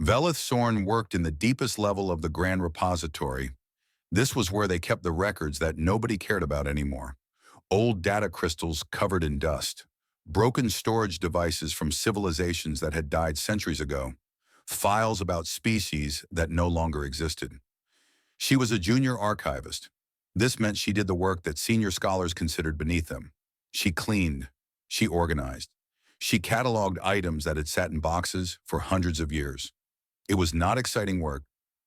Velith Sorn worked in the deepest level of the Grand Repository. This was where they kept the records that nobody cared about anymore. Old data crystals covered in dust, broken storage devices from civilizations that had died centuries ago, files about species that no longer existed. She was a junior archivist. This meant she did the work that senior scholars considered beneath them. She cleaned. She organized. She cataloged items that had sat in boxes for hundreds of years. It was not exciting work,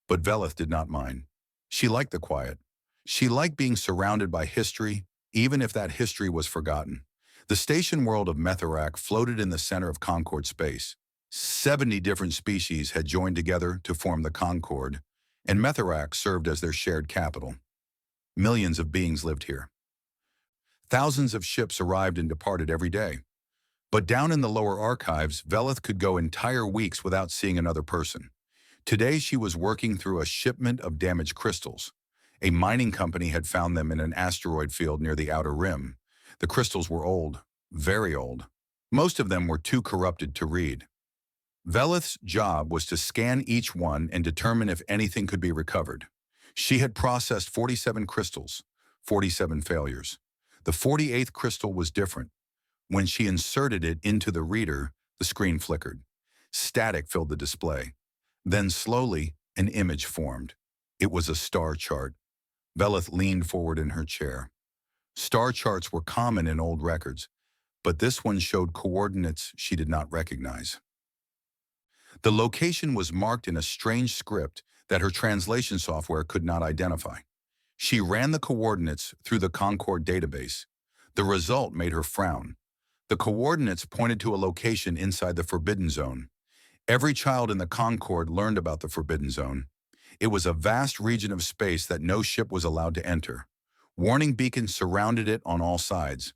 but Velith did not mind. She liked the quiet. She liked being surrounded by history, even if that history was forgotten. The station world of Methorak floated in the center of Concord space. 70 different species had joined together to form the Concord, and Methorak served as their shared capital. Millions of beings lived here. Thousands of ships arrived and departed every day. But down in the lower archives, Velith could go entire weeks without seeing another person. Today she was working through a shipment of damaged crystals. A mining company had found them in an asteroid field near the outer rim. The crystals were old, very old. Most of them were too corrupted to read. Velith's job was to scan each one and determine if anything could be recovered. She had processed 47 crystals, 47 failures. The 48th crystal was different. When she inserted it into the reader, the screen flickered. Static filled the display. Then slowly, an image formed. It was a star chart. Velith leaned forward in her chair. Star charts were common in old records, but this one showed coordinates she did not recognize. The location was marked in a strange script that her translation software could not identify. She ran the coordinates through the Concord database. The result made her frown. The coordinates pointed to a location inside the Forbidden Zone. Every child in the Concord learned about the Forbidden Zone. It was a vast region of space that no ship was allowed to enter. Warning beacons surrounded it on all sides.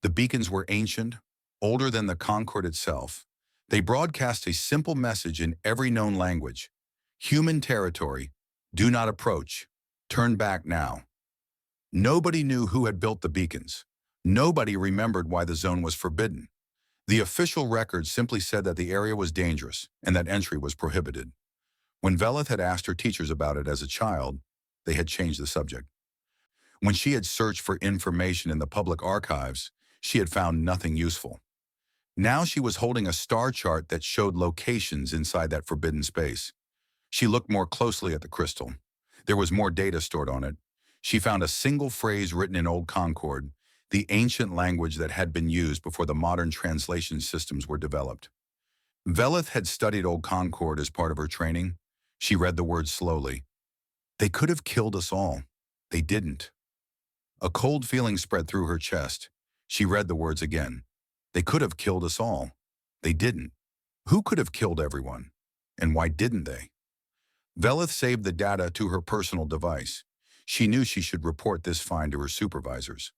The beacons were ancient, older than the Concord itself. They broadcast a simple message in every known language. Human territory. Do not approach. Turn back now. Nobody knew who had built the beacons. Nobody remembered why the zone was forbidden. The official record simply said that the area was dangerous and that entry was prohibited. When Velith had asked her teachers about it as a child, they had changed the subject. When she had searched for information in the public archives, she had found nothing useful. Now she was holding a star chart that showed locations inside that forbidden space. She looked more closely at the crystal. There was more data stored on it. She found a single phrase written in Old Concord, the ancient language that had been used before the modern translation systems were developed. Velith had studied Old Concord as part of her training. She read the words slowly. They could have killed us all. They didn't. A cold feeling spread through her chest. She read the words again. They could have killed us all. They didn't. Who could have killed everyone? And why didn't they? Velith saved the data to her personal device. She knew she should report this find to her supervisors.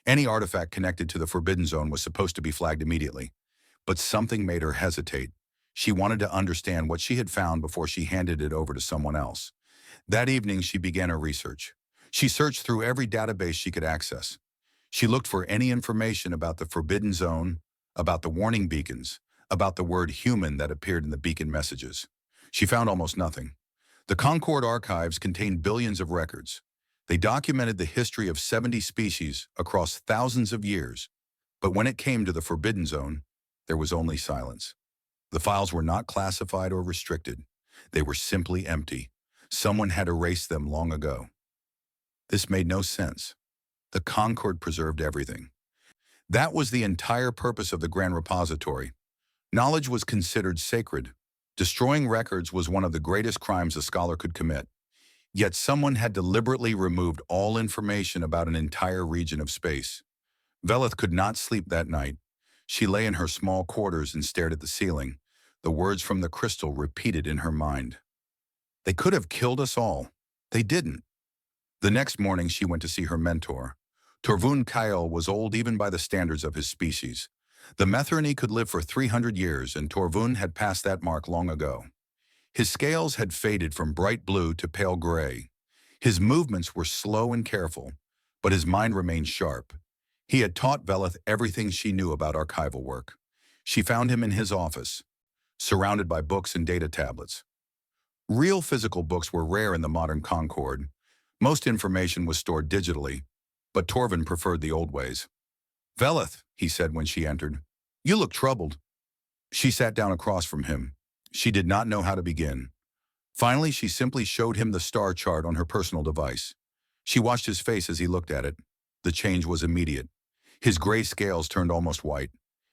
Any artifact connected to the Forbidden Zone was supposed to be flagged immediately, but something made her hesitate. She wanted to understand what she had found before she handed it over to someone else. That evening, she began her research. She searched through every database she could access. She looked for any information about the Forbidden Zone, about the warning beacons, about the word human that appeared in the beacon messages. She found almost nothing. The Concord archives contained billions of records. They documented the history of 70 species across thousands of years. But when it came to the Forbidden Zone, there was only silence. The files were not classified or restricted. They were simply empty. Someone had erased them long ago. This made no sense. The Concord preserved everything. That was the entire purpose of the Grand Repository. Knowledge was considered sacred. Destroying records was one of the greatest crimes a scholar could commit. Yet someone had deliberately removed all information about an entire region of space. Velith could not sleep that night. She lay in her small quarters and stared at the ceiling. The words from the crystal repeated in her mind. They could have killed us all. They didn't. The next morning she went to see her mentor. Torvun Kyle was old even by the standards of his species. The Methrony could live for 300 years, and Torvun had passed that mark long ago. His scales had faded from bright blue to pale gray. His movements were slow and careful, but his mind remained sharp. He had taught Velith everything she knew about archival work. She found him in his office. surrounded by books and data tablets. Real physical books were rare in the modern Concord. Most information was stored digitally, but Torvun preferred the old ways. "Velith," he said when she entered, "you look troubled." She sat down across from him. She did not know how to begin. Finally, she simply showed him the star chart on her personal device. She watched his face as he looked at it. The change was immediate. His gray scales turned almost white.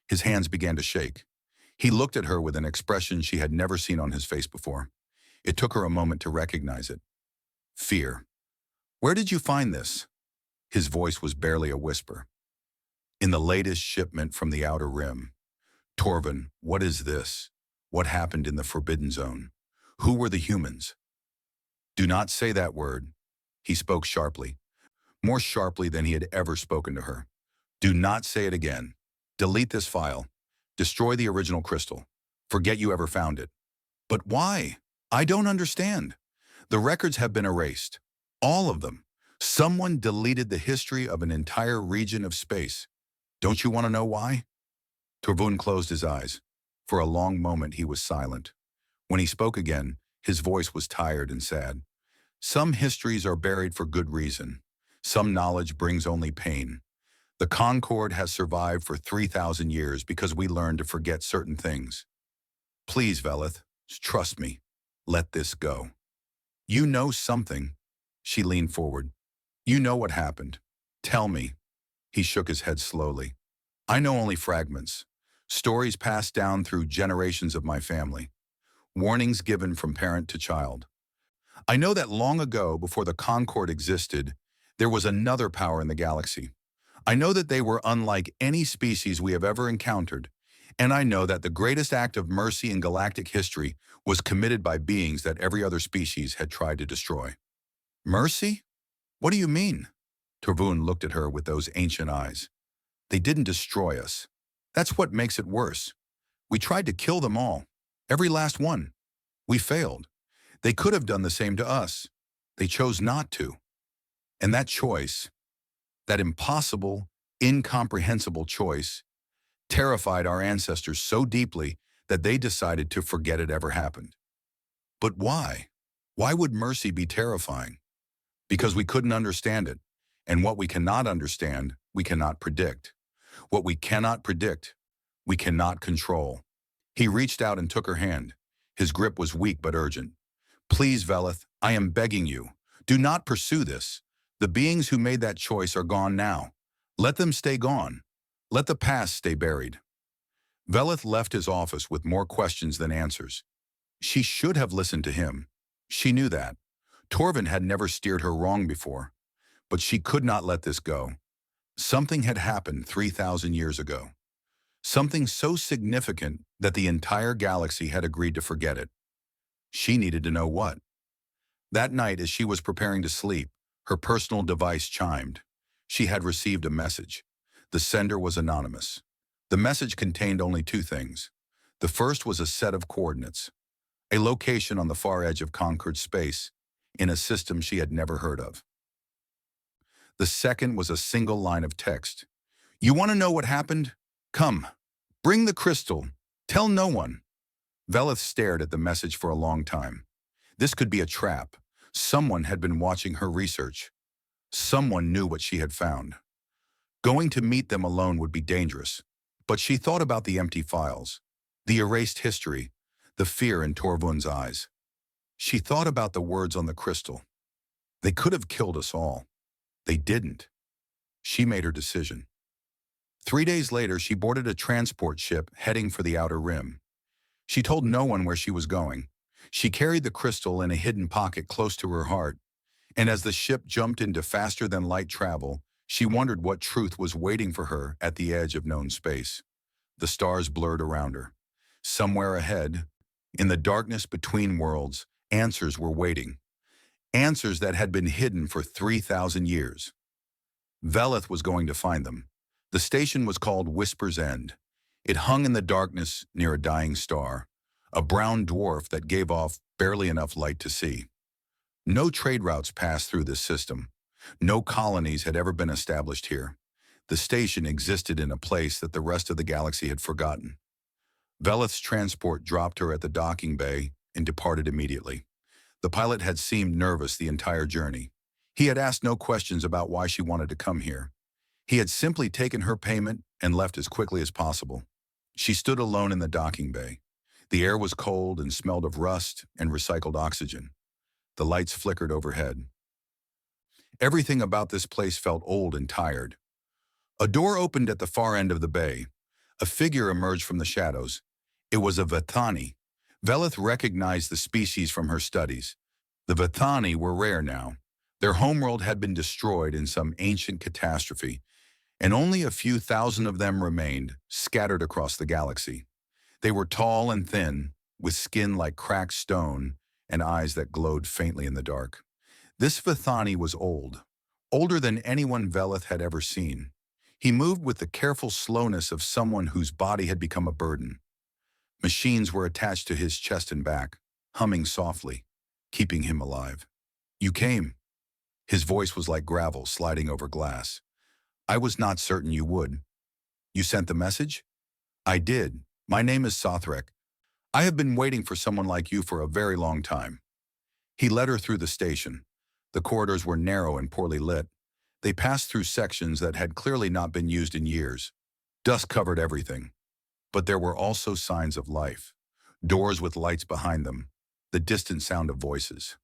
His hands began to shake. He looked at her with an expression she had never seen on his face before. It took her a moment to recognize it. Fear. "Where did you find this?" His voice was barely a whisper. "In the latest shipment from the Outer Rim." "Torvun, what is this? What happened in the Forbidden Zone? Who were the humans?" "Do not say that word." He spoke sharply, more sharply than he had ever spoken to her. "Do not say it again. Delete this file. Destroy the original crystal. Forget you ever found it." "But why? I don't understand." "The records have been erased. All of them. Someone deleted the history of an entire region of space. Don't you want to know why?" Torvun closed his eyes. For a long moment he was silent. When he spoke again, his voice was tired and sad. "Some histories are buried for good reason. Some knowledge brings only pain. The Concord has survived for 3,000 years because we learned to forget certain things. Please, Velith, trust me. Let this go." "You know something." She leaned forward. "You know what happened. Tell me." He shook his head slowly. "I know only fragments. Stories passed down through generations of my family. Warnings given from parent to child. I know that long ago, before the Concord existed, there was another power in the galaxy. I know that they were unlike any species we have ever encountered, and I know that the greatest act of mercy in galactic history was committed by beings that every other species had tried to destroy." "Mercy? What do you mean?" Torvun looked at her with those ancient eyes. "They didn't destroy us. That's what makes it worse. We tried to kill them all. Every last one. We failed. They could have done the same to us. They chose not to. And that choice, that impossible, incomprehensible choice, terrified our ancestors so deeply that they decided to forget it ever happened." "But why? Why would mercy be terrifying?" "Because we couldn't understand it. And what we cannot understand, we cannot predict. What we cannot predict, we cannot control." He reached out and took her hand. His grip was weak but urgent. "Please, Velith, I am begging you. Do not pursue this. The beings who made that choice are gone now. Let them stay gone. Let the past stay buried." Velith left his office with more questions than answers. She should have listened to him. She knew that. Torvun had never steered her wrong before. But she could not let this go. Something had happened 3,000 years ago. Something so significant that the entire galaxy had agreed to forget it. She needed to know what. That night, as she was preparing to sleep, her personal device chimed. She had received a message. The sender was anonymous. The message contained only two things. The first was a set of coordinates, a location on the far edge of Concord space, in a system she had never heard of. The second was a single line of text. "You want to know what happened? Come. Bring the crystal. Tell no one." Velith stared at the message for a long time. This could be a trap. Someone had been watching her research. Someone knew what she had found. Going to meet them alone would be dangerous. But she thought about the empty files, the erased history, the fear in Torvun's eyes. She thought about the words on the crystal. They could have killed us all. They didn't. She made her decision. 3 days later, she boarded a transport ship heading for the Outer Rim. She told no one where she was going. She carried the crystal in a hidden pocket close to her heart, and as the ship jumped into faster-than-light travel, she wondered what truth was waiting for her at the edge of known space. The stars blurred around her. Somewhere ahead, in the darkness between worlds, answers were waiting. Answers that had been hidden for 3,000 years. Velith was going to find them. The station was called Whisper's End. It hung in the darkness near a dying star, a brown dwarf that gave off barely enough light to see. No trade routes passed through this system. No colonies had ever been established here. The station existed in a place that the rest of the galaxy had forgotten. Veleth's transport dropped her at the docking bay and departed immediately. The pilot had seemed nervous the entire journey. He had asked no questions about why she wanted to come here. He had simply taken her payment and left as quickly as possible. She stood alone in the docking bay. The air was cold and smelled of rust and recycled oxygen. The lights flickered overhead. Everything about this place felt old and tired. A door opened at the far end of the bay. A figure emerged from the shadows. It was a Vithani. Veleth recognized the species from her studies. The Vithani were rare now. Their homeworld had been destroyed in some ancient catastrophe, and only a few thousand of them remained, scattered across the galaxy. They were tall and thin, with skin like cracked stone and eyes that glowed faintly in the dark. This Vithani was old, older than anyone Veleth had ever seen. He moved with the careful slowness of someone whose body had become a burden. Machines were attached to his chest and back, humming softly, keeping him alive. "You came." His voice was like gravel sliding over glass. "I was not certain you would." "You sent the message?" "I did. My name is Sothrek. I have been waiting for someone like you for a very long time." He led her through the station. The corridors were narrow and poorly lit. They passed through sections that had clearly not been used in years. Dust covered everything. But there were also signs of life. Doors with lights behind them. The distant sound of voices.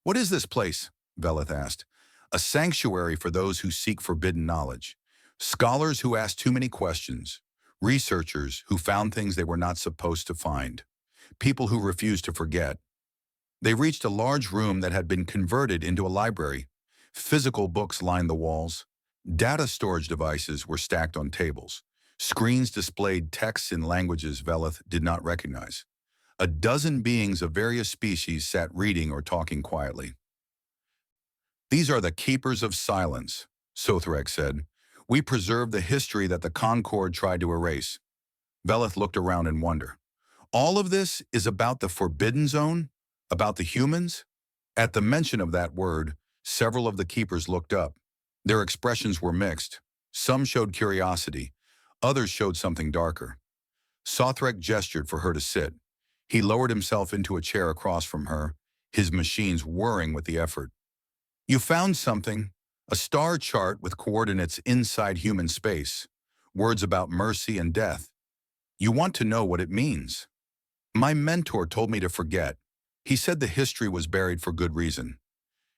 "What is this place?" Veleth asked. "A sanctuary for those who seek forbidden knowledge. Scholars who ask too many questions. Researchers who found things they were not supposed to find. People who refused to forget." They reached a large room that had been converted into a library. Physical books lined the walls. Data storage devices were stacked on tables. Screens displayed texts in languages Veleth did not recognize. A dozen beings of various species sat reading or talking quietly. "These are the keepers of silence," Sothrek said. "We preserve the history that the Concord tried to erase." Veleth looked around in wonder. "All of this is about the Forbidden Zone? About the humans?" At the mention of that word, several of the keepers looked up. Their expressions were mixed. Some showed curiosity. Others showed something darker. Sothrek gestured for her to sit. He lowered himself into a chair across from her, his machines whirring with the effort. "You found something, a star chart with coordinates inside human space, words about mercy and death. You want to know what it means." "My mentor told me to forget. He said the history was buried for good reason."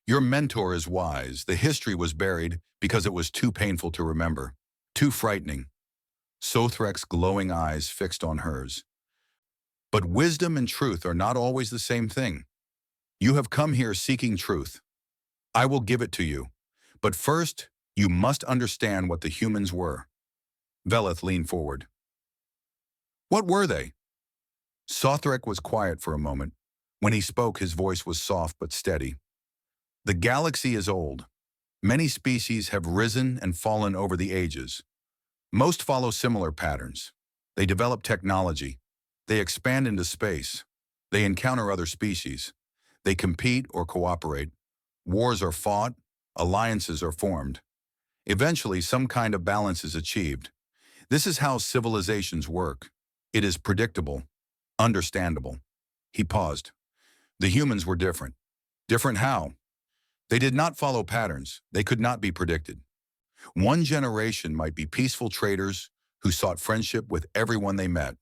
"Your mentor is wise. The history was buried because it was too painful to remember, too frightening." Sothrek's glowing eyes fixed on hers. "But wisdom and truth are not always the same thing. You have come here seeking truth. I will give it to you. But first, you must understand what the humans were." Veleth leaned forward. "What were they?" Sothrek was quiet for a moment. When he spoke, his voice was soft but steady. "The galaxy is old. Many species have risen and fallen over the ages. Most follow similar patterns. They develop technology. They expand into space. They encounter other species. They compete or cooperate. Wars are fought. Alliances are formed. Eventually, some kind of balance is achieved. This is how civilizations work. It is predictable, understandable." He paused. "The humans were different." "Different how?" "They did not follow patterns. They could not be predicted. One generation might be peaceful traders who sought friendship with everyone they met.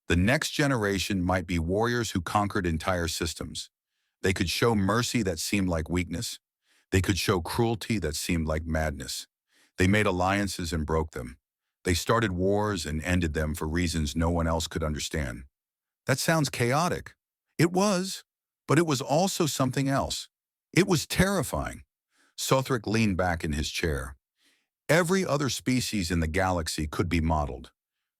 The next generation might be warriors who conquered entire systems. They could show mercy that seemed like weakness. They could show cruelty that seemed like madness. They made alliances and broke them. They started wars and ended them for reasons no one else could understand." "That sounds chaotic." "It was, but it was also something else. It was terrifying." Sothrek leaned back in his chair. "Every other species in the galaxy could be modeled.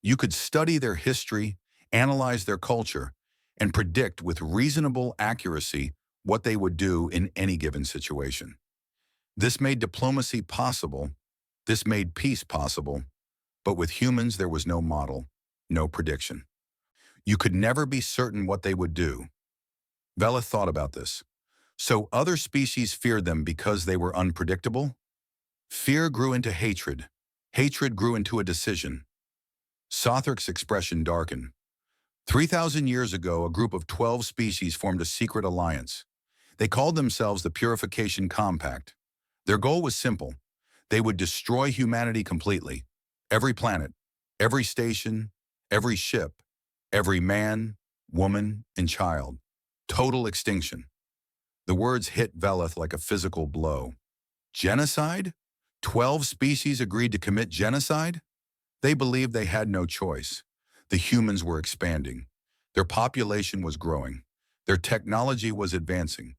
You could study their history, analyze their culture, and predict with reasonable accuracy what they would do in any given situation. This made diplomacy possible. This made peace possible. But with humans, there was no model, no prediction. You could never be certain what they would do." Veleth thought about this. So other species feared them because they were unpredictable? Fear grew into hatred. Hatred grew into a decision. Sothrek's expression darkened. 3,000 years ago, a group of 12 species formed a secret alliance. They called themselves the Purification Compact. Their goal was simple. They would destroy humanity completely. Every planet, every station, every ship, every man, woman, and child. Total extinction. The words hit Veleth like a physical blow. Genocide? 12 species agreed to commit genocide? They believed they had no choice. The humans were expanding. Their population was growing. Their technology was advancing.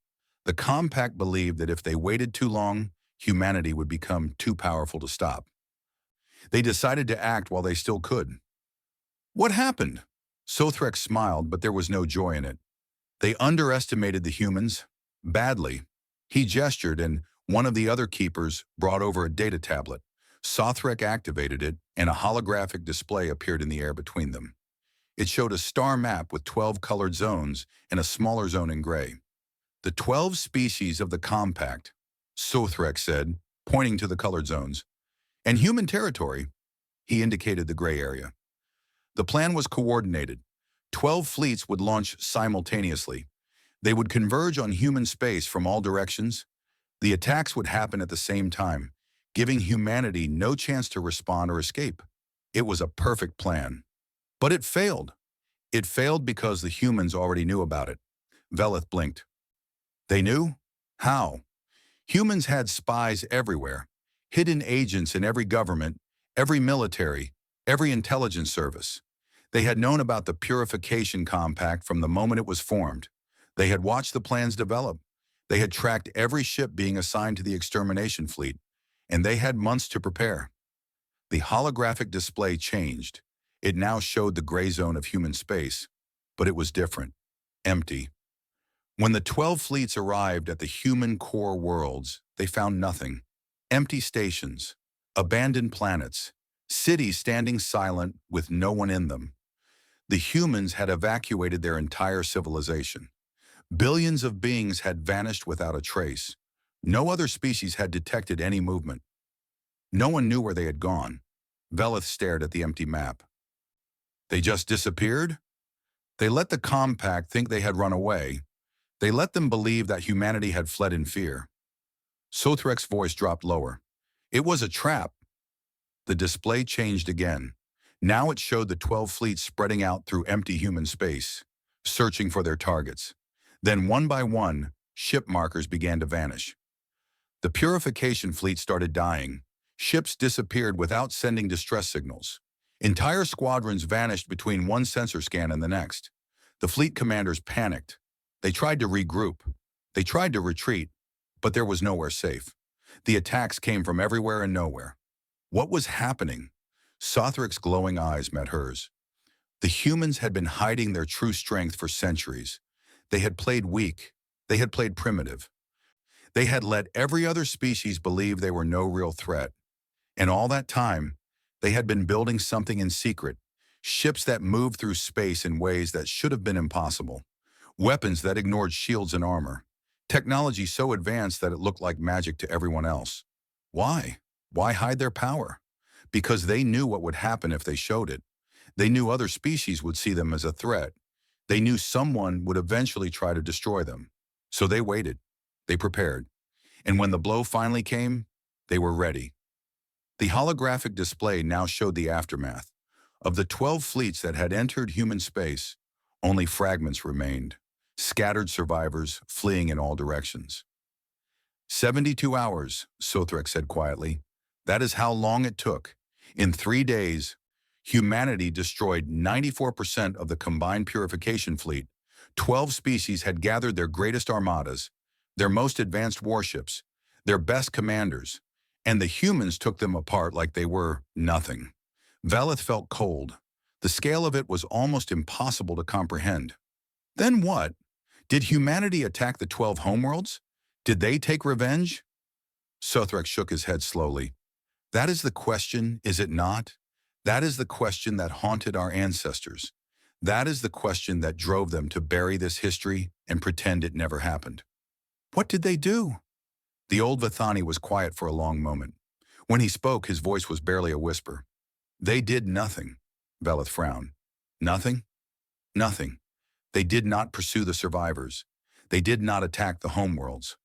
The Compact believed that if they waited too long, humanity would become too powerful to stop. They decided to act while they still could. What happened? Sothrek smiled, but there was no joy in it. They underestimated the humans. Badly. He gestured, and one of the other keepers brought over a data tablet. Sothrek activated it, and a holographic display appeared in the air between them. It showed a star map with 12 colored zones and a smaller zone in gray. The 12 species of the Compact, Sothrek said, pointing to the colored zones. And human territory, he indicated the gray area. The plan was coordinated. 12 fleets would launch simultaneously. They would converge on human space from all directions. The attacks would happen at the same time, giving humanity no chance to respond or escape. It was a perfect plan. But it failed. It failed because the humans already knew about it. Veleth blinked. They knew? How? Humans had spies everywhere, hidden agents in every government, every military, every intelligence service. They had known about the Purification Compact from the moment it was formed. They had watched the plans develop. They had tracked every ship being assigned to the extermination fleet, and they had months to prepare. The holographic display changed. It now showed the gray zone of human space, but it was different, empty. When the 12 fleets arrived at the human core worlds, they found nothing. Empty stations, abandoned planets, cities standing silent with no one in them. The humans had evacuated their entire civilization. Billions of beings had vanished without a trace. No other species had detected any movement. No one knew where they had gone. Veleth stared at the empty map. They just disappeared? They let the Compact think they had run away. They let them believe that humanity had fled in fear. Sothrek's voice dropped lower. It was a trap. The display changed again. Now it showed the 12 fleets spreading out through empty human space, searching for their targets. Then one by one, ship markers began to vanish. The Purification fleet started dying. Ships disappeared without sending distress signals. Entire squadrons vanished between one sensor scan and the next. The fleet commanders panicked. They tried to regroup. They tried to retreat, but there was nowhere safe. The attacks came from everywhere and nowhere. What was happening? Sothrek's glowing eyes met hers. The humans had been hiding their true strength for centuries. They had played weak. They had played primitive. They had let every other species believe they were no real threat. And all that time, they had been building something in secret, ships that moved through space in ways that should have been impossible, weapons that ignored shields and armor, technology so advanced that it looked like magic to everyone else. Why? Why hide their power? Because they knew what would happen if they showed it. They knew other species would see them as a threat. They knew someone would eventually try to destroy them. So they waited. They prepared. And when the blow finally came, they were ready. The holographic display now showed the aftermath. Of the 12 fleets that had entered human space, only fragments remained, scattered survivors fleeing in all directions. 72 hours, Sothrek said quietly. That is how long it took. In 3 days, humanity destroyed 94% of the combined purification fleet. 12 species had gathered their greatest armadas, their most advanced warships, their best commanders, and the humans took them apart like they were nothing. Veleth felt cold. The scale of it was almost impossible to comprehend. Then what? Did humanity attack the 12 homeworlds? Did they take revenge? Sothrek shook his head slowly. That is the question, is it not? That is the question that haunted our ancestors. That is the question that drove them to bury this history and pretend it never happened. What did they do? The old Vithani was quiet for a long moment. When he spoke, his voice was barely a whisper. They did nothing. Veleth frowned. Nothing? Nothing. They did not pursue the survivors. They did not attack the homeworlds.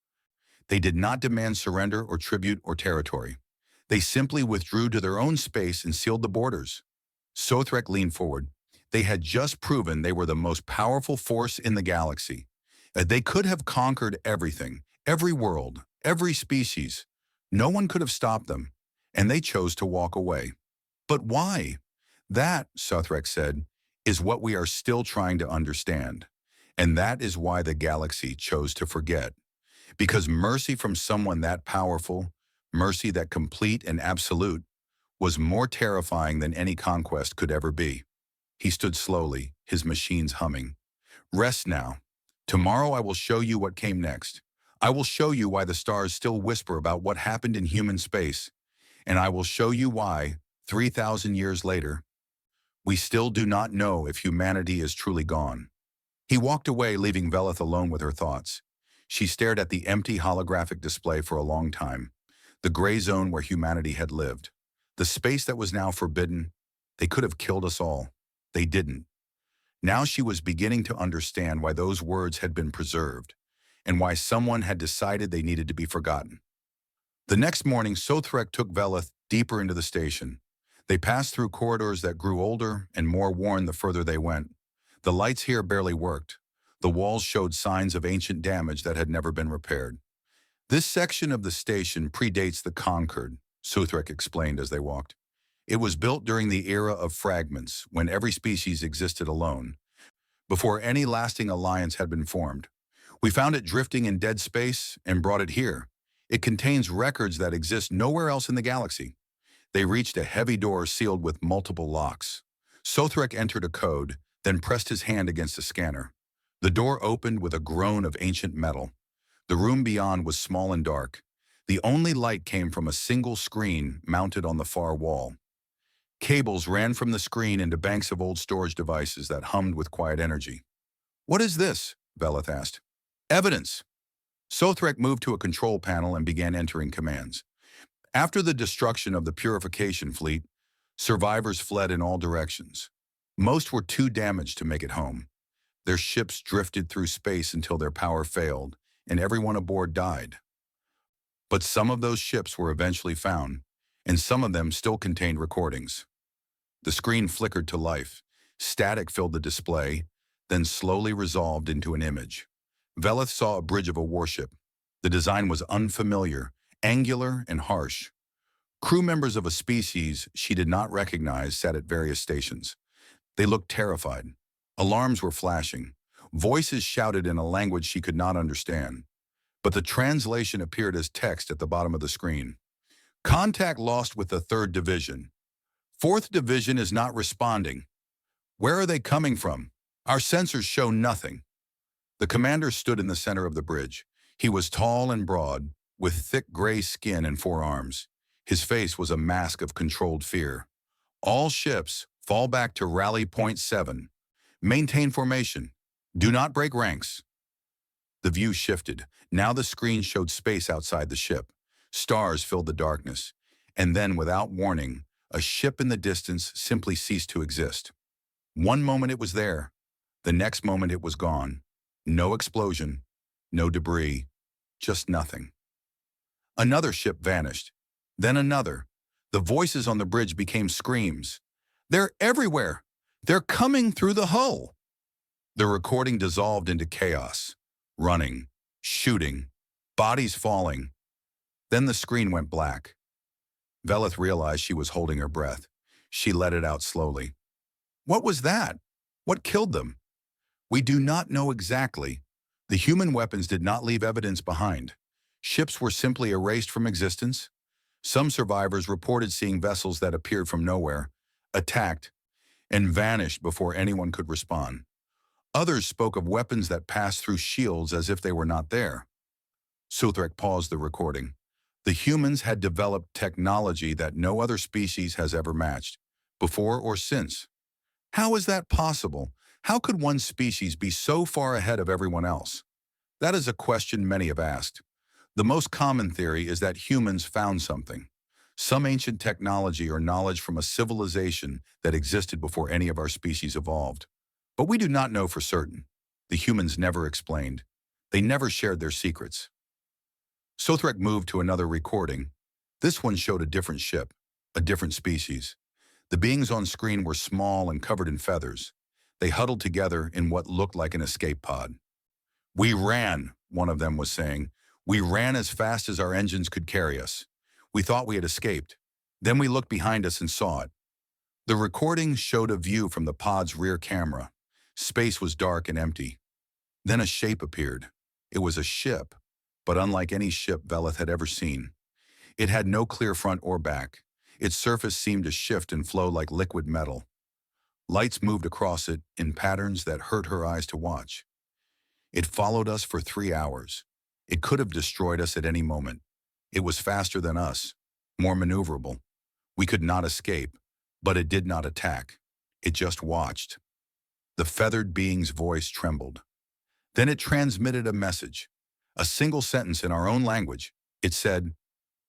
They did not demand surrender or tribute or territory. They simply withdrew to their own space and sealed the borders. Sothrek leaned forward. They had just proven they were the most powerful force in the galaxy. They could have conquered everything, every world, every species. No one could have stopped them, and they chose to walk away. But why? That, Sothrek said, is what we are still trying to understand. And that is why the galaxy chose to forget. Because mercy from someone that powerful, mercy that complete and absolute, was more terrifying than any conquest could ever be. He stood slowly, his machines humming. Rest now. Tomorrow I will show you what came next. I will show you why the stars still whisper about what happened in human space. And I will show you why, 3,000 years later, we still do not know if humanity is truly gone. He walked away, leaving Velith alone with her thoughts. She stared at the empty holographic display for a long time, the gray zone where humanity had lived. The space that was now forbidden. They could have killed us all. They didn't. Now she was beginning to understand why those words had been preserved, and why someone had decided they needed to be forgotten. The next morning, Sothrek took Velith deeper into the station. They passed through corridors that grew older and more worn the further they went. The lights here barely worked. The walls showed signs of ancient damage that had never been repaired. This section of the station predates the Concord, Sothrek explained as they walked. It was built during the era of fragments, when every species existed alone, before any lasting alliance had been formed. We found it drifting in dead space and brought it here. It contains records that exist nowhere else in the galaxy. They reached a heavy door sealed with multiple locks. Sothrek entered a code, then pressed his hand against a scanner. The door opened with a groan of ancient metal. The room beyond was small and dark. The only light came from a single screen mounted on the far wall. Cables ran from the screen into banks of old storage devices that hummed with quiet energy. "What is this?" Velith asked. "Evidence." Sothrek moved to a control panel and began entering commands. After the destruction of the purification fleet, survivors fled in all directions. Most were too damaged to make it home. Their ships drifted through space until their power failed, and everyone aboard died. But some of those ships were eventually found, and some of them still contained recordings. The screen flickered to life. Static filled the display, then slowly resolved into an image. Velith saw a bridge of a warship. The design was unfamiliar, angular and harsh. Crew members of a species she did not recognize sat at various stations. They looked terrified. Alarms were flashing. Voices shouted in a language she could not understand. But the translation appeared as text at the bottom of the screen. "Contact lost with the 3rd Division. 4th Division is not responding. Where are they coming from? Our sensors show nothing." The commander stood in the center of the bridge. He was tall and broad, with thick gray skin and 4 arms. His face was a mask of controlled fear. "All ships, fall back to rally point 7. Maintain formation. Do not break ranks." The view shifted. Now the screen showed space outside the ship. Stars filled the darkness. And then, without warning, a ship in the distance simply ceased to exist. One moment it was there. The next moment it was gone. No explosion, no debris, just nothing. Another ship vanished. Then another. The voices on the bridge became screams. "They're everywhere! They're coming through the hull!" The recording dissolved into chaos. Running, shooting, bodies falling. Then the screen went black. Velith realized she was holding her breath. She let it out slowly. What was that? What killed them? We do not know exactly. The human weapons did not leave evidence behind. Ships were simply erased from existence. Some survivors reported seeing vessels that appeared from nowhere, attacked, and vanished before anyone could respond. Others spoke of weapons that passed through shields as if they were not there. Sothrek paused the recording. The humans had developed technology that no other species has ever matched, before or since. How is that possible? How could one species be so far ahead of everyone else? That is a question many have asked. The most common theory is that humans found something, some ancient technology or knowledge from a civilization that existed before any of our species evolved. But we do not know for certain. The humans never explained. They never shared their secrets. Sothrek moved to another recording. This one showed a different ship, a different species. The beings on screen were small and covered in feathers. They huddled together in what looked like an escape pod. "We ran," one of them was saying. "We ran as fast as our engines could carry us. We thought we had escaped. Then we looked behind us and saw it." The recording showed a view from the pod's rear camera. Space was dark and empty. Then a shape appeared. It was a ship, but unlike any ship Velith had ever seen. It had no clear front or back. Its surface seemed to shift and flow like liquid metal. Lights moved across it in patterns that hurt her eyes to watch. It followed us for 3 hours. It could have destroyed us at any moment. It was faster than us, more maneuverable. We could not escape, but it did not attack. It just watched. The feathered being's voice trembled. Then it transmitted a message, a single sentence in our own language. It said,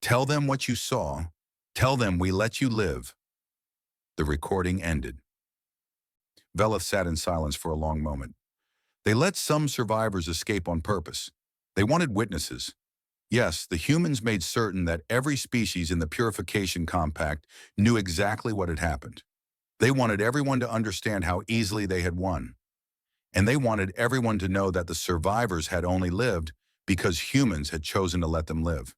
"Tell them what you saw. Tell them we let you live." The recording ended. Velith sat in silence for a long moment. They let some survivors escape on purpose. They wanted witnesses. Yes, the humans made certain that every species in the Purification Compact knew exactly what had happened. They wanted everyone to understand how easily they had won. And they wanted everyone to know that the survivors had only lived because humans had chosen to let them live.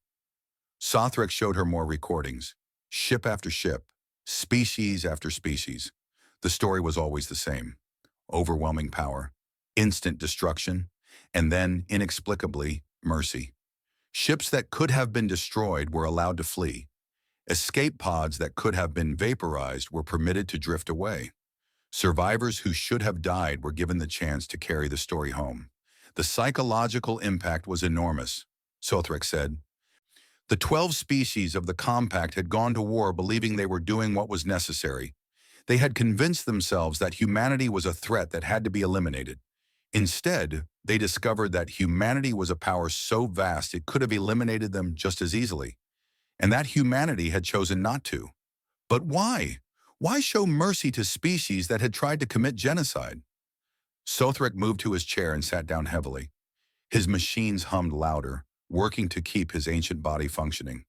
Sothrek showed her more recordings, ship after ship, species after species. The story was always the same. Overwhelming power, instant destruction, and then, inexplicably, mercy. Ships that could have been destroyed were allowed to flee. Escape pods that could have been vaporized were permitted to drift away. Survivors who should have died were given the chance to carry the story home. The psychological impact was enormous, Sothrek said. The 12 species of the Compact had gone to war believing they were doing what was necessary. They had convinced themselves that humanity was a threat that had to be eliminated. Instead, they discovered that humanity was a power so vast it could have eliminated them just as easily, and that humanity had chosen not to. But why? Why show mercy to species that had tried to commit genocide? Sothrek moved to his chair and sat down heavily. His machines hummed louder, working to keep his ancient body functioning.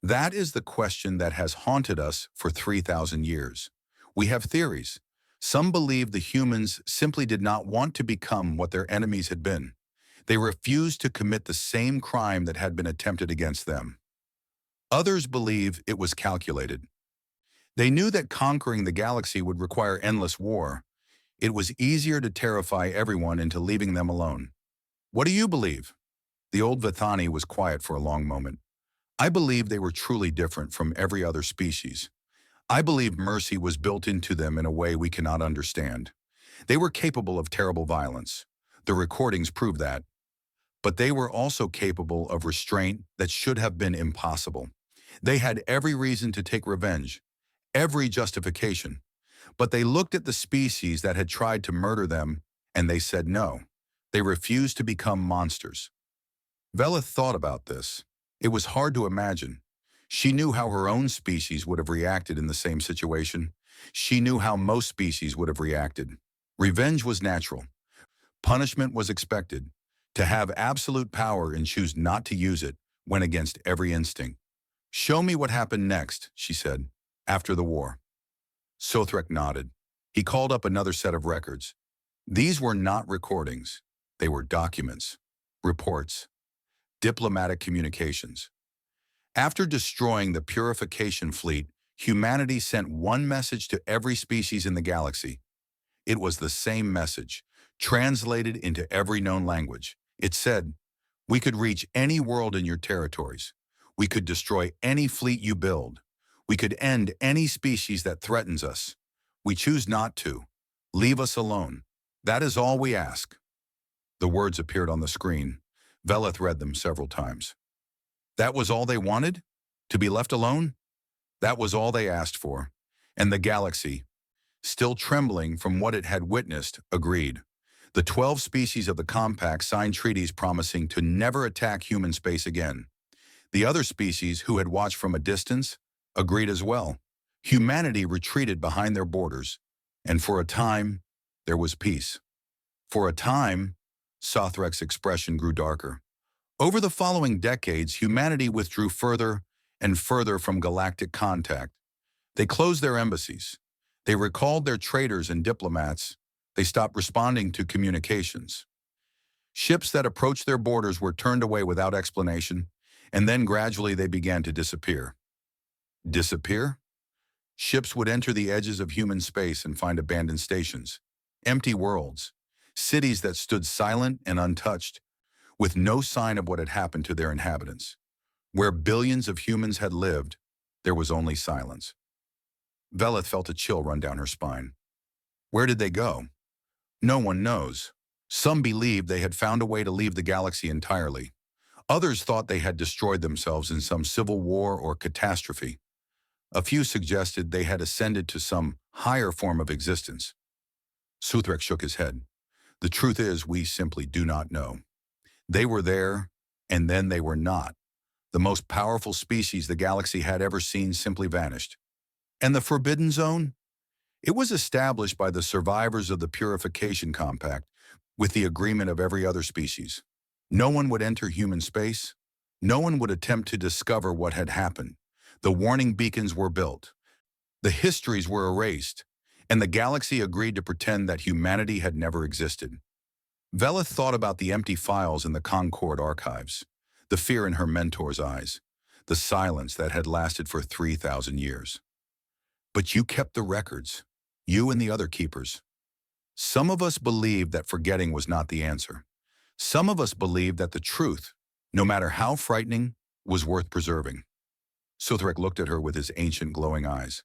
That is the question that has haunted us for 3,000 years. We have theories. Some believe the humans simply did not want to become what their enemies had been. They refused to commit the same crime that had been attempted against them. Others believe it was calculated. They knew that conquering the galaxy would require endless war. It was easier to terrify everyone into leaving them alone. What do you believe? The old Vithani was quiet for a long moment. I believe they were truly different from every other species. I believe mercy was built into them in a way we cannot understand. They were capable of terrible violence. The recordings prove that. But they were also capable of restraint that should have been impossible. They had every reason to take revenge, every justification. But they looked at the species that had tried to murder them, and they said no. They refused to become monsters. Velith thought about this. It was hard to imagine. She knew how her own species would have reacted in the same situation. She knew how most species would have reacted. Revenge was natural. Punishment was expected. To have absolute power and choose not to use it went against every instinct. "Show me what happened next," she said, "after the war." Sothrek nodded. He called up another set of records. These were not recordings. They were documents, reports, diplomatic communications. After destroying the Purification Fleet, humanity sent one message to every species in the galaxy. It was the same message, translated into every known language. It said, "We could reach any world in your territories. We could destroy any fleet you build. We could end any species that threatens us. We choose not to. Leave us alone. That is all we ask." The words appeared on the screen. Velith read them several times. That was all they wanted? To be left alone? That was all they asked for. And the galaxy, still trembling from what it had witnessed, agreed. The 12 species of the Compact signed treaties promising to never attack human space again. The other species, who had watched from a distance, agreed as well. Humanity retreated behind their borders, and for a time, There was peace. For a time, Sothrek's expression grew darker. Over the following decades, humanity withdrew further and further from galactic contact. They closed their embassies. They recalled their traders and diplomats. They stopped responding to communications. Ships that approached their borders were turned away without explanation, and then gradually they began to disappear. Disappear? Ships would enter the edges of human space and find abandoned stations, empty worlds, cities that stood silent and untouched, with no sign of what had happened to their inhabitants. Where billions of humans had lived, there was only silence. Velith felt a chill run down her spine. Where did they go? No one knows. Some believed they had found a way to leave the galaxy entirely. Others thought they had destroyed themselves in some civil war or catastrophe. A few suggested they had ascended to some higher form of existence. Suthrek shook his head. The truth is, we simply do not know. They were there, and then they were not. The most powerful species the galaxy had ever seen simply vanished. And the Forbidden Zone? It was established by the survivors of the Purification Compact, with the agreement of every other species. No one would enter human space. No one would attempt to discover what had happened. The warning beacons were built. The histories were erased, and the galaxy agreed to pretend that humanity had never existed. Velith thought about the empty files in the Concord archives, the fear in her mentor's eyes, the silence that had lasted for 3,000 years. But you kept the records, you and the other keepers. Some of us believed that forgetting was not the answer. Some of us believed that the truth, no matter how frightening, was worth preserving. Suthrek looked at her with his ancient glowing eyes.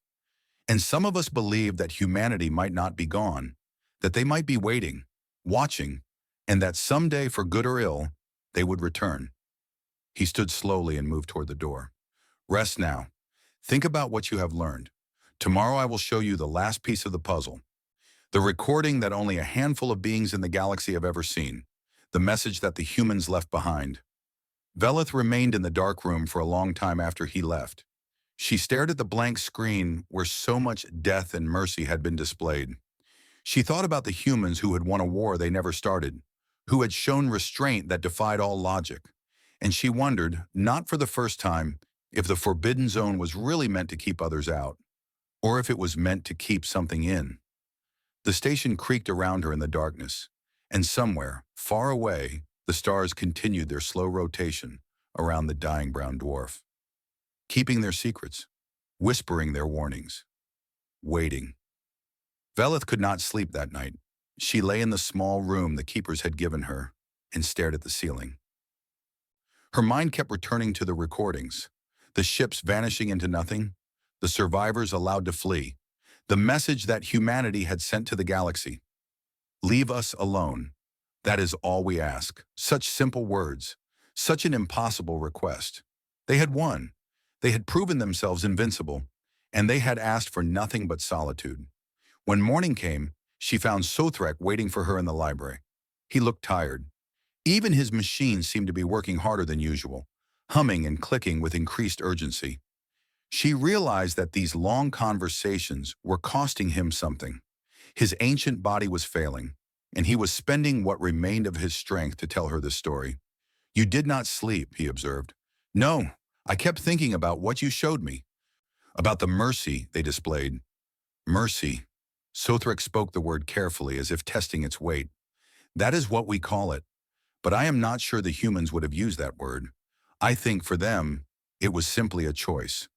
And some of us believed that humanity might not be gone, that they might be waiting, watching, and that someday, for good or ill, they would return. He stood slowly and moved toward the door. Rest now. Think about what you have learned. Tomorrow I will show you the last piece of the puzzle. The recording that only a handful of beings in the galaxy have ever seen. The message that the humans left behind. Velith remained in the dark room for a long time after he left. She stared at the blank screen where so much death and mercy had been displayed. She thought about the humans who had won a war they never started, who had shown restraint that defied all logic. And she wondered, not for the first time, if the Forbidden Zone was really meant to keep others out, or if it was meant to keep something in. The station creaked around her in the darkness, and somewhere, far away, the stars continued their slow rotation around the dying brown dwarf, keeping their secrets, whispering their warnings, waiting. Velith could not sleep that night. She lay in the small room the keepers had given her and stared at the ceiling. Her mind kept returning to the recordings, the ships vanishing into nothing, the survivors allowed to flee, the message that humanity had sent to the galaxy. Leave us alone. That is all we ask. Such simple words, such an impossible request. They had won. They had proven themselves invincible, and they had asked for nothing but solitude. When morning came, she found Sothrek waiting for her in the library. He looked tired. Even his machine seemed to be working harder than usual, humming and clicking with increased urgency. She realized that these long conversations were costing him something. His ancient body was failing, and he was spending what remained of his strength to tell her the story. You did not sleep, he observed. No, I kept thinking about what you showed me, about the mercy they displayed. Mercy. Sothrek spoke the word carefully as if testing its weight. That is what we call it. But I am not sure the humans would have used that word. I think for them, it was simply a choice.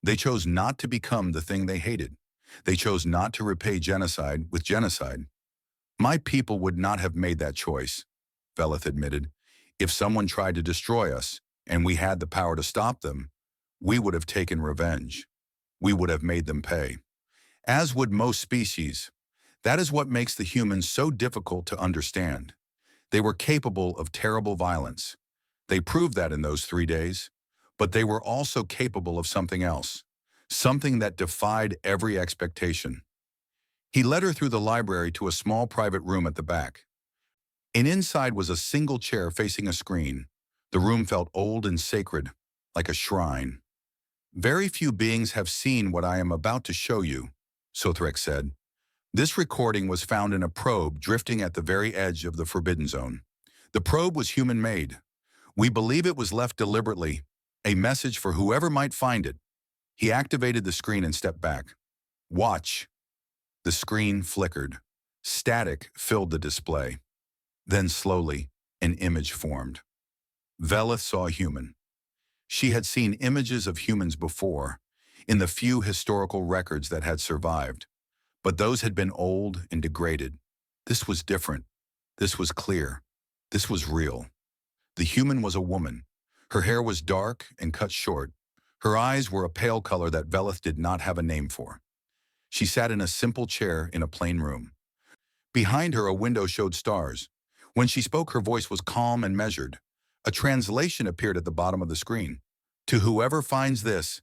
They chose not to become the thing they hated. They chose not to repay genocide with genocide. My people would not have made that choice, Velith admitted. If someone tried to destroy us, and we had the power to stop them, we would have taken revenge. We would have made them pay. As would most species. That is what makes the humans so difficult to understand. They were capable of terrible violence. They proved that in those 3 days. But they were also capable of something else, something that defied every expectation. He led her through the library to a small private room at the back. And inside was a single chair facing a screen. The room felt old and sacred, like a shrine. Very few beings have seen what I am about to show you, Sothrek said. This recording was found in a probe drifting at the very edge of the Forbidden Zone. The probe was human-made. We believe it was left deliberately, a message for whoever might find it. He activated the screen and stepped back. Watch. The screen flickered. Static filled the display. Then slowly, an image formed. Velith saw a human. She had seen images of humans before, in the few historical records that had survived. But those had been old and degraded. This was different. This was clear. This was real. The human was a woman. Her hair was dark and cut short. Her eyes were a pale color that Velith did not have a name for. She sat in a simple chair in a plain room. Behind her, a window showed stars. When she spoke, her voice was calm and measured. A translation appeared at the bottom of the screen. To whoever finds this,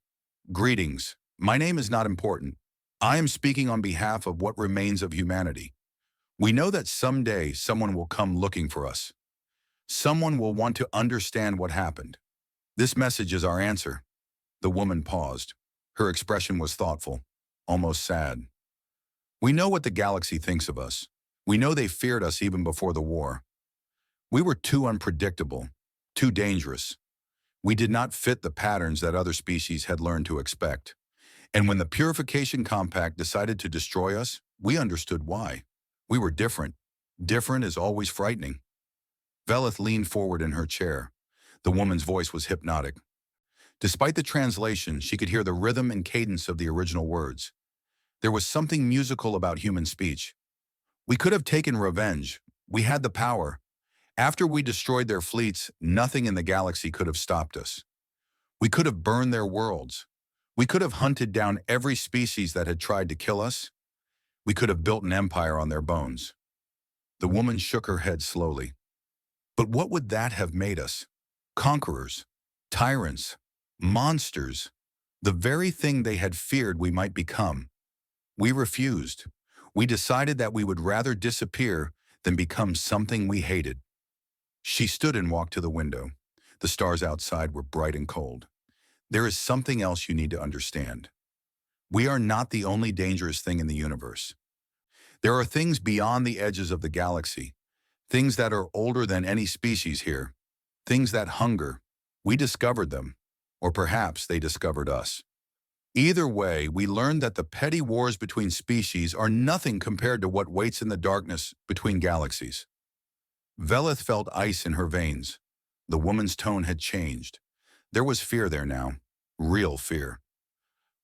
greetings. My name is not important. I am speaking on behalf of what remains of humanity. We know that someday someone will come looking for us. Someone will want to understand what happened. This message is our answer. The woman paused. Her expression was thoughtful, almost sad. We know what the galaxy thinks of us. We know they feared us even before the war. We were too unpredictable, too dangerous. We did not fit the patterns that other species had learned to expect. And when the Purification Compact decided to destroy us, we understood why. We were different. Different is always frightening. Velith leaned forward in her chair. The woman's voice was hypnotic. Despite the translation, she could hear the rhythm and cadence of the original words. There was something musical about human speech. We could have taken revenge. We had the power. After we destroyed their fleets, nothing in the galaxy could have stopped us. We could have burned their worlds. We could have hunted down every species that had tried to kill us. We could have built an empire on their bones. The woman shook her head slowly. But what would that have made us? Conquerors, tyrants, monsters, the very thing they had feared we might become. We refused. We decided that we would rather disappear than become something we hated. She stood and walked to the window. The stars outside were bright and cold. There is something else you need to understand. We are not the only dangerous thing in the universe. There are things beyond the edges of the galaxy, things that are older than any species here, things that hunger. We discovered them, or perhaps they discovered us. Either way, we learned that the petty wars between species are nothing compared to what waits in the darkness between galaxies. Velith felt ice in her veins. The woman's tone had changed. There was fear there now, real fear.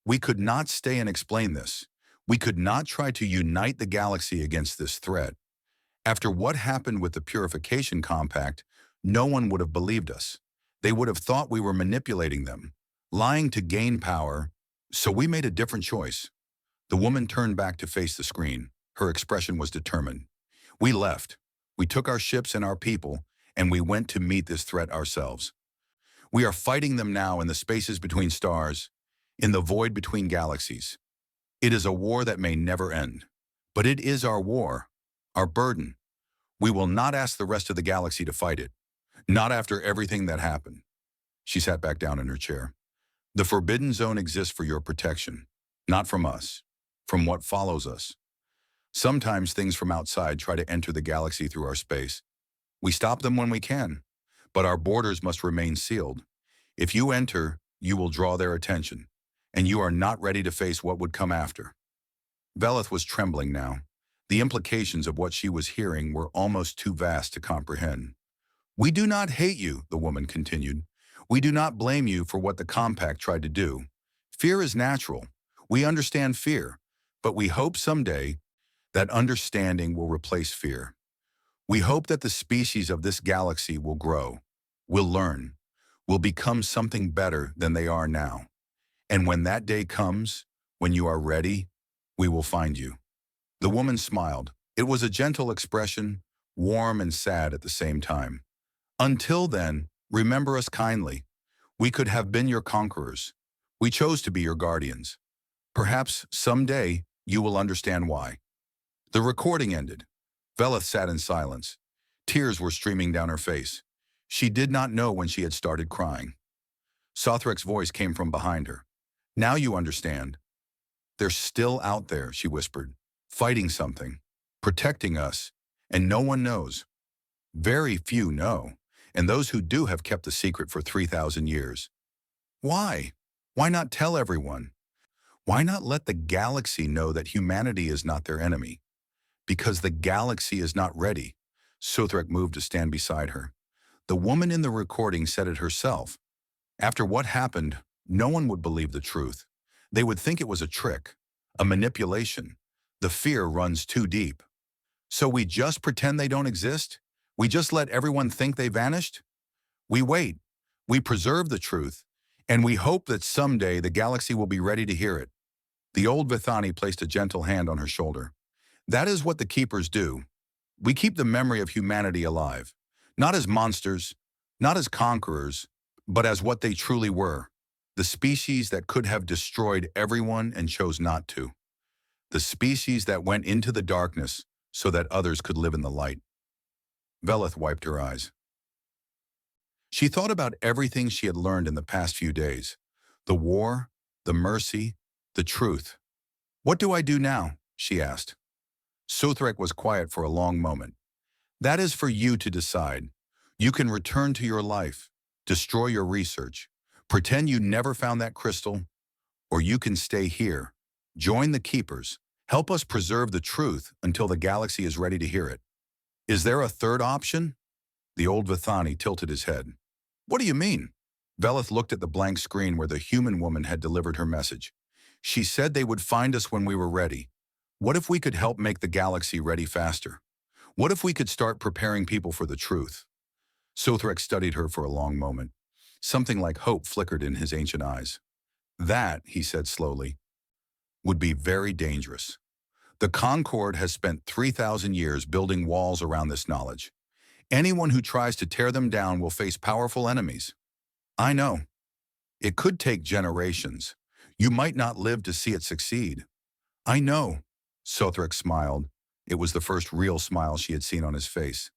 We could not stay and explain this. We could not try to unite the galaxy against this threat. After what happened with the Purification Compact, no one would have believed us. They would have thought we were manipulating them, lying to gain power, so we made a different choice. The woman turned back to face the screen. Her expression was determined. We left. We took our ships and our people, and we went to meet this threat ourselves. We are fighting them now in the spaces between stars, in the void between galaxies. It is a war that may never end. But it is our war, our burden. We will not ask the rest of the galaxy to fight it. Not after everything that happened. She sat back down in her chair. The Forbidden Zone exists for your protection, not from us, from what follows us. Sometimes things from outside try to enter the galaxy through our space. We stop them when we can, but our borders must remain sealed. If you enter, you will draw their attention, and you are not ready to face what would come after. Velith was trembling now. The implications of what she was hearing were almost too vast to comprehend. We do not hate you, the woman continued. We do not blame you for what the Compact tried to do. Fear is natural. We understand fear, but we hope someday that understanding will replace fear. We hope that the species of this galaxy will grow, will learn, will become something better than they are now. And when that day comes, when you are ready, we will find you. The woman smiled. It was a gentle expression, warm and sad at the same time. Until then, remember us kindly. We could have been your conquerors. We chose to be your guardians. Perhaps someday you will understand why. The recording ended. Velith sat in silence. Tears were streaming down her face. She did not know when she had started crying. Sothrek's voice came from behind her. Now you understand. They're still out there, she whispered. fighting something, protecting us, and no one knows. Very few know, and those who do have kept the secret for 3,000 years. Why? Why not tell everyone? Why not let the galaxy know that humanity is not their enemy? Because the galaxy is not ready. Sothrek moved to stand beside her. The woman in the recording said it herself. After what happened, no one would believe the truth. They would think it was a trick, a manipulation. The fear runs too deep. So we just pretend they don't exist? We just let everyone think they vanished? We wait. We preserve the truth, and we hope that someday the galaxy will be ready to hear it. The old Vithani placed a gentle hand on her shoulder. That is what the keepers do. We keep the memory of humanity alive, not as monsters, not as conquerors, but as what they truly were, the species that could have destroyed everyone and chose not to. The species that went into the darkness so that others could live in the light. Velith wiped her eyes. She thought about everything she had learned in the past few days. The war, the mercy, the truth. What do I do now? She asked. Sothrek was quiet for a long moment. That is for you to decide. You can return to your life, destroy your research, pretend you never found that crystal, or you can stay here, join the keepers, help us preserve the truth until the galaxy is ready to hear it. Is there a third option? The old Vithani tilted his head. What do you mean? Velith looked at the blank screen where the human woman had delivered her message. She said they would find us when we were ready. What if we could help make the galaxy ready faster? What if we could start preparing people for the truth? Sothrek studied her for a long moment. Something like hope flickered in his ancient eyes. That, he said slowly, would be very dangerous. The Concord has spent 3,000 years building walls around this knowledge. Anyone who tries to tear them down will face powerful enemies. I know. It could take generations. You might not live to see it succeed. I know. Sothrek smiled. It was the first real smile she had seen on his face.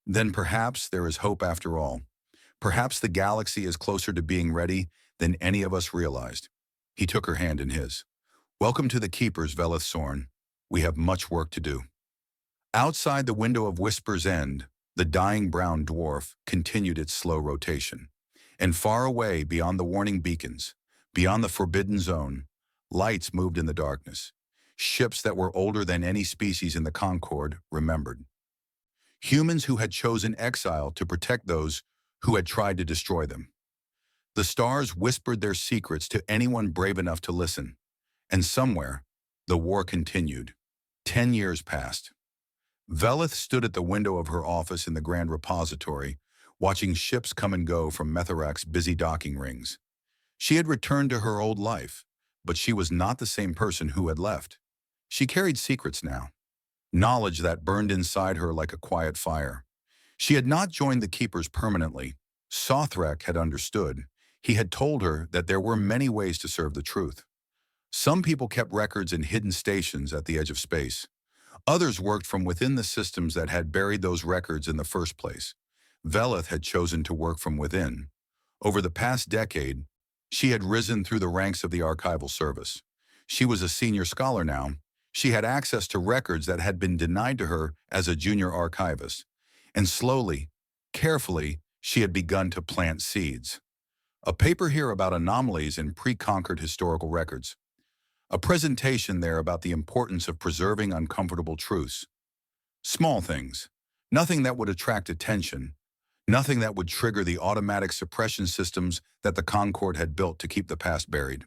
Then perhaps there is hope after all. Perhaps the galaxy is closer to being ready than any of us realized. He took her hand in his. Welcome to the Keepers, Velith Sorn. We have much work to do. Outside the window of Whisper's End, the dying brown dwarf continued its slow rotation. And far away, beyond the warning beacons, beyond the forbidden zone, lights moved in the darkness. Ships that were older than any species in the Concord remembered. Humans who had chosen exile to protect those who had tried to destroy them. The stars whispered their secrets to anyone brave enough to listen. And somewhere, the war continued. 10 years passed. Velith stood at the window of her office in the Grand Repository, watching ships come and go from Methorak's busy docking rings. She had returned to her old life, but she was not the same person who had left. She carried secrets now, knowledge that burned inside her like a quiet fire. She had not joined the Keepers permanently. Sothrek had understood. He had told her that there were many ways to serve the truth. Some people kept records in hidden stations at the edge of space. Others worked from within the systems that had buried those records in the first place. Velith had chosen to work from within. Over the past decade, she had risen through the ranks of the archival service. She was a senior scholar now. She had access to records that had been denied to her as a junior archivist. And slowly, carefully, she had begun to plant seeds. A paper here about anomalies in pre-conquered historical records. A presentation there about the importance of preserving uncomfortable truths. Small things. Nothing that would attract attention. Nothing that would trigger the automatic suppression systems that the Concord had built to keep the past buried.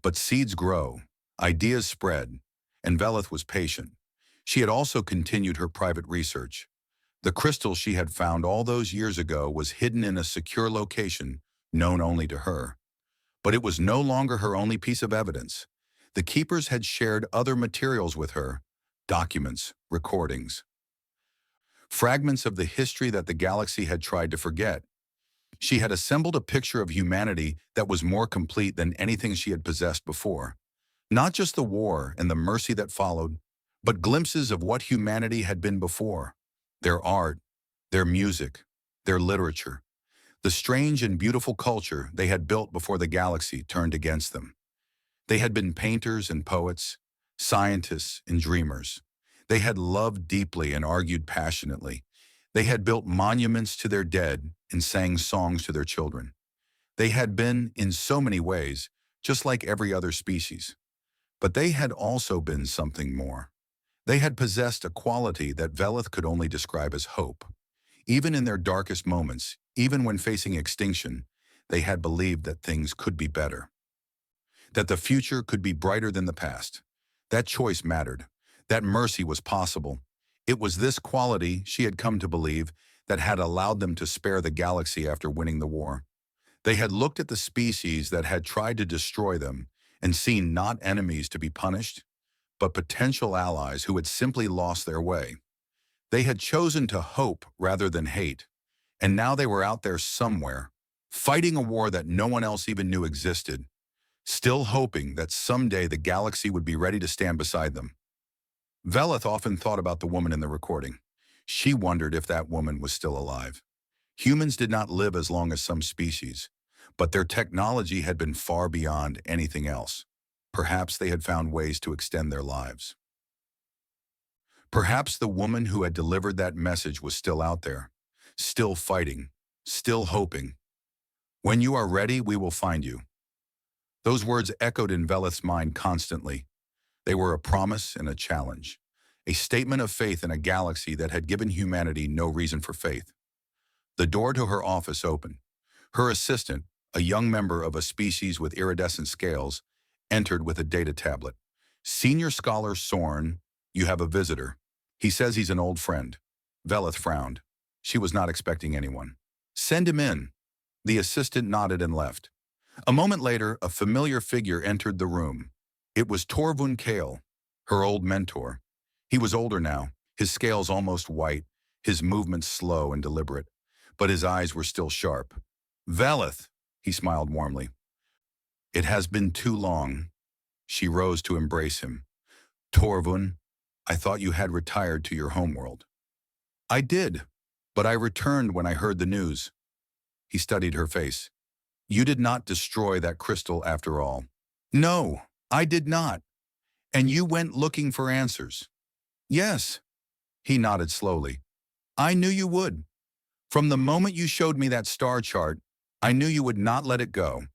But seeds grow. Ideas spread. And Velith was patient. She had also continued her private research. The crystal she had found all those years ago was hidden in a secure location known only to her. But it was no longer her only piece of evidence. The Keepers had shared other materials with her, documents, recordings. Fragments of the history that the galaxy had tried to forget. She had assembled a picture of humanity that was more complete than anything she had possessed before. Not just the war and the mercy that followed, but glimpses of what humanity had been before. Their art, their music, their literature, the strange and beautiful culture they had built before the galaxy turned against them. They had been painters and poets, scientists and dreamers. They had loved deeply and argued passionately. They had built monuments to their dead and sang songs to their children. They had been, in so many ways, just like every other species. But they had also been something more. They had possessed a quality that Velith could only describe as hope. Even in their darkest moments, even when facing extinction, they had believed that things could be better, that the future could be brighter than the past. That choice mattered. That mercy was possible. It was this quality, she had come to believe, that had allowed them to spare the galaxy after winning the war. They had looked at the species that had tried to destroy them and seen not enemies to be punished, but potential allies who had simply lost their way. They had chosen to hope rather than hate, and now they were out there somewhere, fighting a war that no one else even knew existed, still hoping that someday the galaxy would be ready to stand beside them. Velith often thought about the woman in the recording. She wondered if that woman was still alive. Humans did not live as long as some species, but their technology had been far beyond anything else. Perhaps they had found ways to extend their lives. Perhaps the woman who had delivered that message was still out there, still fighting, still hoping. When you are ready, we will find you. Those words echoed in Velith's mind constantly. They were a promise and a challenge, a statement of faith in a galaxy that had given humanity no reason for faith. The door to her office opened. Her assistant, a young member of a species with iridescent scales, entered with a data tablet. "Senior Scholar Sorn, you have a visitor. He says he's an old friend." Velith frowned. She was not expecting anyone. "Send him in." The assistant nodded and left. A moment later, a familiar figure entered the room. It was Torvun Kale, her old mentor. He was older now, his scales almost white, his movements slow and deliberate, but his eyes were still sharp. "Velith," he smiled warmly. "It has been too long." She rose to embrace him. "Torvun, I thought you had retired to your homeworld." "I did, but I returned when I heard the news." He studied her face. "You did not destroy that crystal after all." "No, I did not. And you went looking for answers." "Yes." He nodded slowly. "I knew you would. From the moment you showed me that star chart, I knew you would not let it go.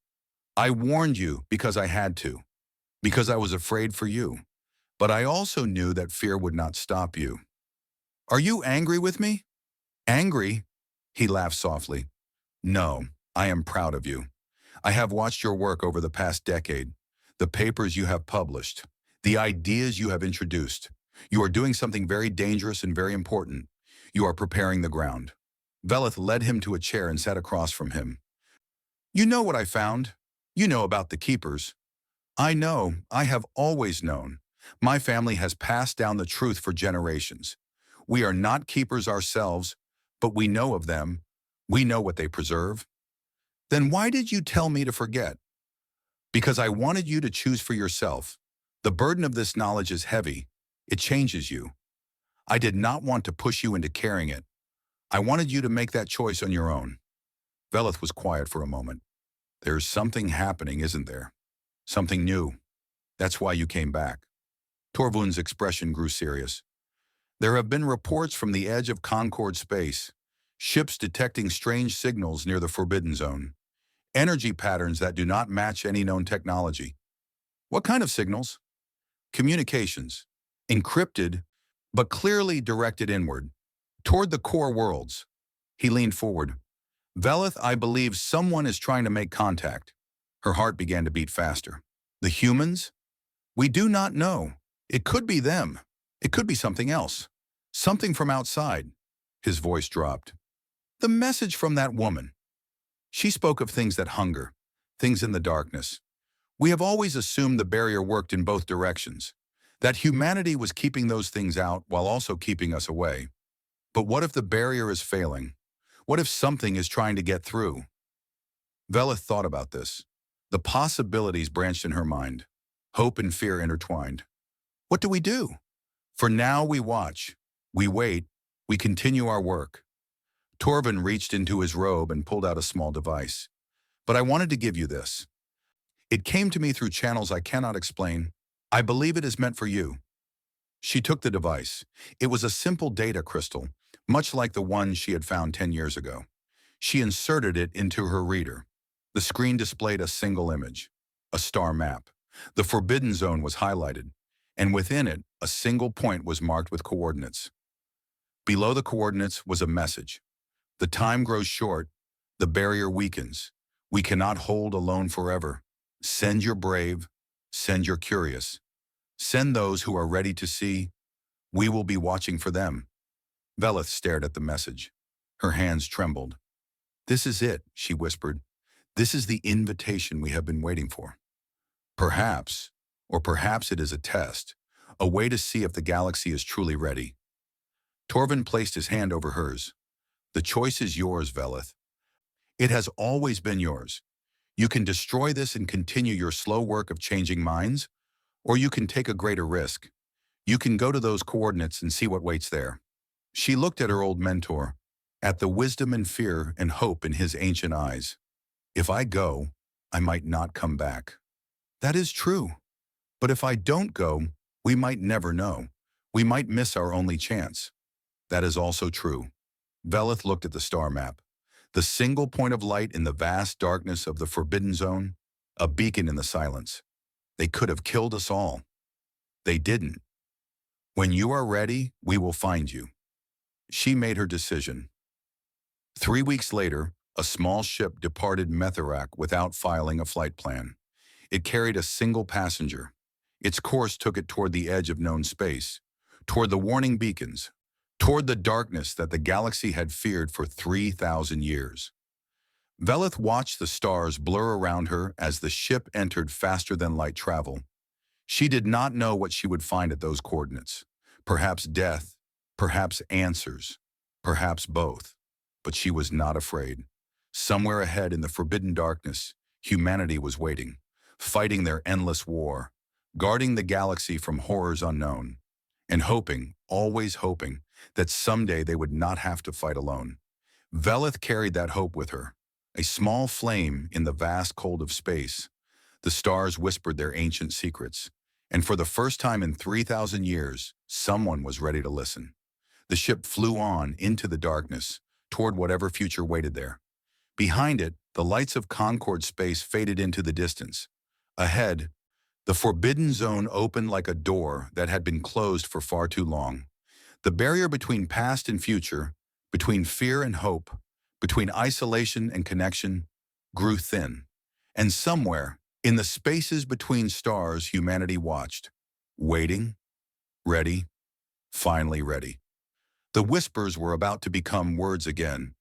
I warned you because I had to, because I was afraid for you. But I also knew that fear would not stop you." "Are you angry with me?" "Angry?" He laughed softly. "No, I am proud of you. I have watched your work over the past decade, the papers you have published, the ideas you have introduced. You are doing something very dangerous and very important. You are preparing the ground." Velith led him to a chair and sat across from him. "You know what I found. You know about the keepers." "I know. I have always known. My family has passed down the truth for generations. We are not keepers ourselves, but we know of them. We know what they preserve." "Then why did you tell me to forget?" "Because I wanted you to choose for yourself. The burden of this knowledge is heavy. It changes you. I did not want to push you into carrying it. I wanted you to make that choice on your own." Velith was quiet for a moment. "There's something happening, isn't there? Something new. That's why you came back." Torvun's expression grew serious. "There have been reports from the edge of Concord space, ships detecting strange signals near the Forbidden Zone, energy patterns that do not match any known technology." "What kind of signals?" "Communications. Encrypted, but clearly directed inward, toward the core worlds." He leaned forward. "Velith, I believe someone is trying to make contact." Her heart began to beat faster. "The humans? We do not know. It could be them. It could be something else. Something from outside." His voice dropped. "The message from that woman. She spoke of things that hunger, things in the darkness. We have always assumed the barrier worked in both directions, that humanity was keeping those things out while also keeping us away. But what if the barrier is failing? What if something is trying to get through?" Velith thought about this. The possibilities branched in her mind. Hope and fear intertwined. "What do we do?" "For now, we watch. We wait. We continue our work." Torvun reached into his robe and pulled out a small device. "But I wanted to give you this. It came to me through channels I cannot explain. I believe it is meant for you." She took the device. It was a simple data crystal, much like the one she had found 10 years ago. She inserted it into her reader. The screen displayed a single image, a star map. The forbidden zone was highlighted, and within it, a single point was marked with coordinates. Below the coordinates was a message. The time grows short. The barrier weakens. We cannot hold alone forever. Send your brave. Send your curious. Send those who are ready to see. We will be watching for them. Velith stared at the message. Her hands trembled. This is it, she whispered. This is the invitation we have been waiting for. Perhaps, or perhaps it is a test, a way to see if the galaxy is truly ready. Torvun placed his hand over hers. The choice is yours, Velith. It has always been yours. You can destroy this and continue your slow work of changing minds, or you can take a greater risk. You can go to those coordinates and see what waits there. She looked at her old mentor, at the wisdom and fear and hope in his ancient eyes. If I go, I might not come back. That is true. But if I don't go, we might never know. We might miss our only chance. That is also true. Velith looked at the star map. The single point of light in the vast darkness of the Forbidden Zone, a beacon in the silence. They could have killed us all. They didn't. When you are ready, we will find you. She made her decision. 3 weeks later, a small ship departed Methorak without filing a flight plan. It carried a single passenger. Its course took it toward the edge of known space, toward the warning beacons, toward the darkness that the galaxy had feared for 3,000 years. Velith watched the stars blur around her as the ship entered faster-than-light travel. She did not know what she would find at those coordinates. Perhaps death, perhaps answers, perhaps both. But she was not afraid. Somewhere ahead in the forbidden darkness, humanity was waiting, fighting their endless war, guarding the galaxy from horrors unknown, and hoping, always hoping, that someday they would not have to fight alone. Velith carried that hope with her, a small flame in the vast cold of space. The stars whispered their ancient secrets, and for the first time in 3,000 years, someone was ready to listen. The ship flew on into the darkness, toward whatever future waited there. Behind it, the lights of Concord space faded into the distance. Ahead, the forbidden zone opened like a door that had been closed for far too long. The barrier between past and future, between fear and hope, between isolation and connection, grew thin. And somewhere, in the spaces between stars, humanity watched, waiting, ready, finally ready. The whispers were about to become words again,